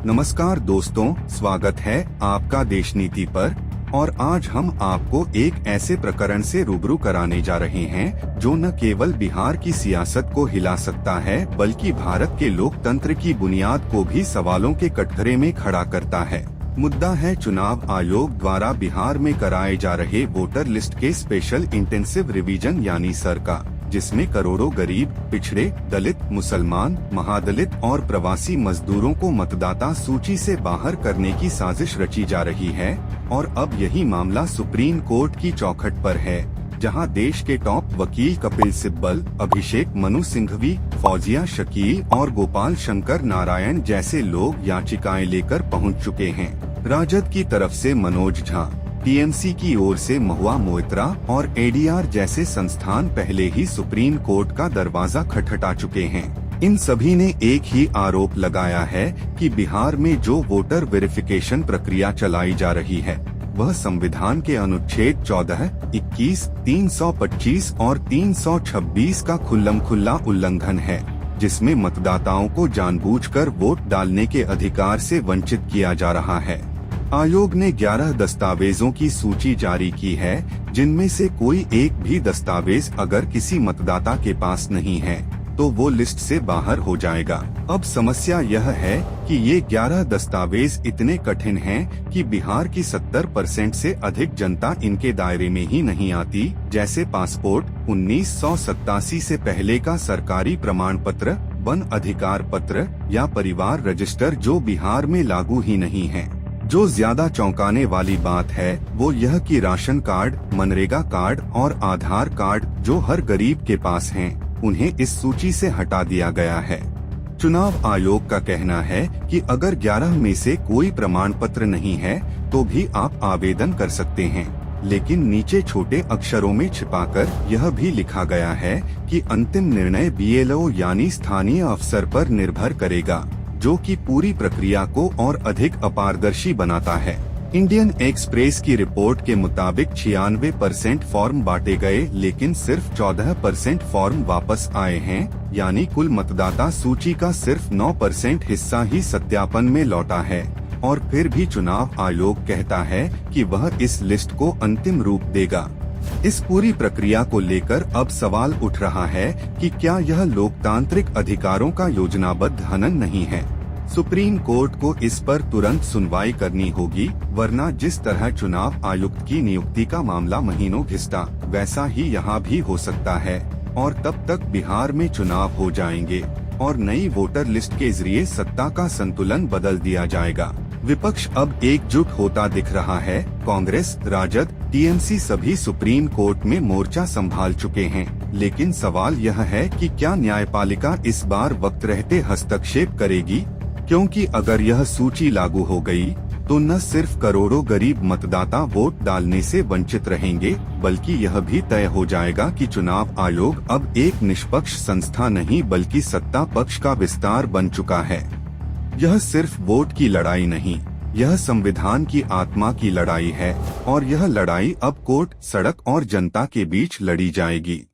नमस्कार दोस्तों, स्वागत है आपका देश नीति पर। और आज हम आपको एक ऐसे प्रकरण से रूबरू कराने जा रहे हैं जो न केवल बिहार की सियासत को हिला सकता है बल्कि भारत के लोकतंत्र की बुनियाद को भी सवालों के कटघरे में खड़ा करता है। मुद्दा है चुनाव आयोग द्वारा बिहार में कराए जा रहे वोटर लिस्ट के स्पेशल इंटेंसिव रिवीजन यानी सर का, जिसमें करोड़ों गरीब, पिछड़े, दलित, मुसलमान, महादलित और प्रवासी मजदूरों को मतदाता सूची से बाहर करने की साजिश रची जा रही है। और अब यही मामला सुप्रीम कोर्ट की चौखट पर है, जहां देश के टॉप वकील कपिल सिब्बल, अभिषेक मनु सिंघवी, फौजिया शकील और गोपाल शंकर नारायण जैसे लोग याचिकाएं लेकर पहुंच चुके हैं। राजद की तरफ से मनोज झा, टीएमसी की ओर से महुआ मोइत्रा और एडीआर जैसे संस्थान पहले ही सुप्रीम कोर्ट का दरवाजा खटखटा चुके हैं। इन सभी ने एक ही आरोप लगाया है कि बिहार में जो वोटर वेरिफिकेशन प्रक्रिया चलाई जा रही है वह संविधान के अनुच्छेद 14, 21, 325 और 326 का खुल्लम-खुल्ला उल्लंघन है, जिसमें मतदाताओं को जानबूझकर वोट डालने के अधिकार से वंचित किया जा रहा है। आयोग ने 11 दस्तावेजों की सूची जारी की है, जिनमें से कोई एक भी दस्तावेज अगर किसी मतदाता के पास नहीं है तो वो लिस्ट से बाहर हो जाएगा। अब समस्या यह है कि ये 11 दस्तावेज इतने कठिन हैं कि बिहार की 70% से अधिक जनता इनके दायरे में ही नहीं आती, जैसे पासपोर्ट, 1987 से पहले का सरकारी प्रमाण पत्र, वन अधिकार पत्र या परिवार रजिस्टर, जो बिहार में लागू ही नहीं है। जो ज्यादा चौंकाने वाली बात है वो यह कि राशन कार्ड, मनरेगा कार्ड और आधार कार्ड जो हर गरीब के पास हैं, उन्हें इस सूची से हटा दिया गया है। चुनाव आयोग का कहना है कि अगर 11 में से कोई प्रमाण पत्र नहीं है तो भी आप आवेदन कर सकते हैं, लेकिन नीचे छोटे अक्षरों में छिपाकर यह भी लिखा गया है कि अंतिम निर्णय बीएलओ यानी स्थानीय अफसर पर निर्भर करेगा, जो कि पूरी प्रक्रिया को और अधिक अपारदर्शी बनाता है। इंडियन एक्सप्रेस की रिपोर्ट के मुताबिक 96% फॉर्म बांटे गए, लेकिन सिर्फ 14% फॉर्म वापस आए हैं, यानी कुल मतदाता सूची का सिर्फ 9% हिस्सा ही सत्यापन में लौटा है। और फिर भी चुनाव आयोग कहता है कि वह इस लिस्ट को अंतिम रूप देगा। इस पूरी प्रक्रिया को लेकर अब सवाल उठ रहा है कि क्या यह लोकतांत्रिक अधिकारों का योजनाबद्ध हनन नहीं है। सुप्रीम कोर्ट को इस पर तुरंत सुनवाई करनी होगी, वरना जिस तरह चुनाव आयुक्त की नियुक्ति का मामला महीनों घिसता, वैसा ही यहाँ भी हो सकता है। और तब तक बिहार में चुनाव हो जाएंगे और नई वोटर लिस्ट के जरिए सत्ता का संतुलन बदल दिया जाएगा। विपक्ष अब एकजुट होता दिख रहा है। कांग्रेस, राजद, टीएमसी सभी सुप्रीम कोर्ट में मोर्चा संभाल चुके हैं, लेकिन सवाल यह है कि क्या न्यायपालिका इस बार वक्त रहते हस्तक्षेप करेगी, क्योंकि अगर यह सूची लागू हो गई तो न सिर्फ करोड़ों गरीब मतदाता वोट डालने से वंचित रहेंगे, बल्कि यह भी तय हो जाएगा कि चुनाव आयोग अब एक निष्पक्ष संस्था नहीं बल्कि सत्ता पक्ष का विस्तार बन चुका है। यह सिर्फ वोट की लड़ाई नहीं, यह संविधान की आत्मा की लड़ाई है, और यह लड़ाई अब कोर्ट, सड़क और जनता के बीच लड़ी जाएगी।